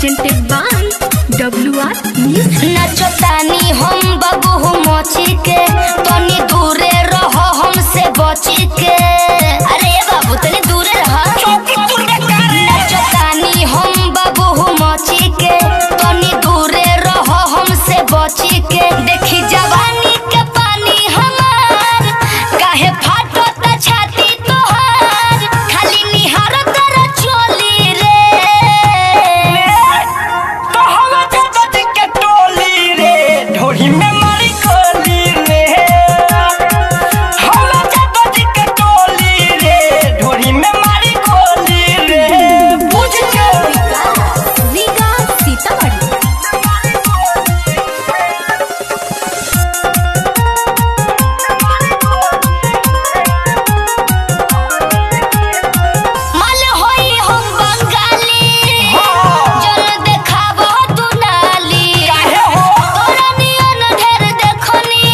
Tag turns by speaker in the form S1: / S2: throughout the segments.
S1: presented by WR Music।
S2: नचतानी हम बाबू मोची के तनी दूरे रहो हमसे बची के। अरे बाबू तनी दूरे रहो। नचतानी हम बाबू मोची के तनी दूरे रहो हमसे बची के। देखी जवानी के पानी हमार काहे फाटता छाती तोहार खाली निहार कर चोली रे।
S3: तो हम जगत के टोली रे ढोली में मारी कोली रे। हम जगत के टोली रे ढोली में मारी कोली रे। पूछ के
S1: रीगा सीतामढ़ी।
S2: माल होई हम बंगाली जन देखाबो तू नाली। तोरा नियन ढेर देखनी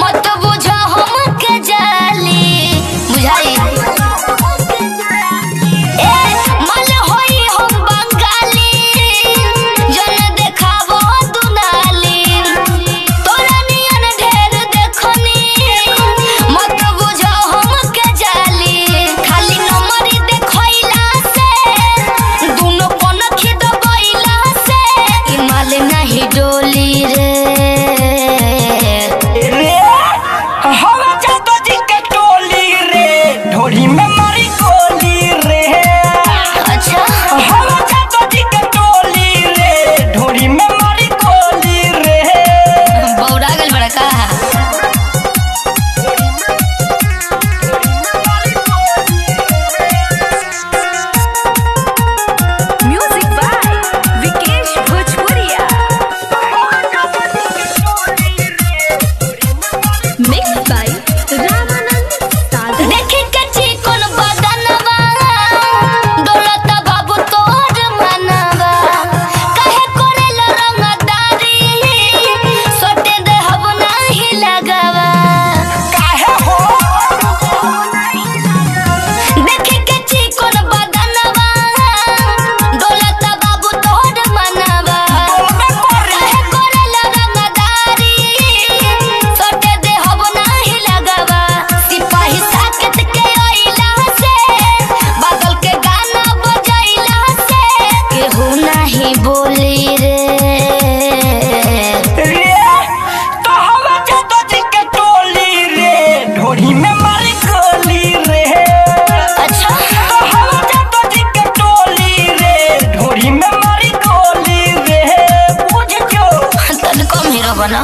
S2: मत बुझ हम के जाली। बुझाई ए माल होई हम बंगाली जन देखाबो तू नाली। तोरा नियन ढेर देखनी मत बुझ हम के जाली। खाली नंबरी देखैला से दुनो पनखी दबैला से ई माल नहीं डोली रे।
S3: रे हम जगत के टोली रे ढोली में मारी कोली रे।
S2: अच्छा
S3: हम जगत के टोली रे ढोली में मारी कोली रे।
S2: बौरा गल बड़ा का।
S1: Music by विकेश भोजपुरिया। Mixed by Ramanand Sagar.
S2: देखी के चिकन बदनवा दौलत बाबू तोर मनवा काहे करेला रंगदारी सोटे दे हम नाही लगावा।
S3: काहे हो
S2: देखी के चिकन बदनवा दौलत बाबू तोर मनवा काहे करेला रंगदारी सोटे दे हम नाही लगावा। सिपाही साकेत के आइला से बादल के गाना बजैला से केहू नहीं बोली रे।
S3: रे तो हम जगत के टोली रे ढोली में मारी कोली रे।
S2: अच्छा
S3: तो हम जगत के टोली रे ढोली में मारी कोली रे। पूछ क्यों
S2: तन कम हीरो बना।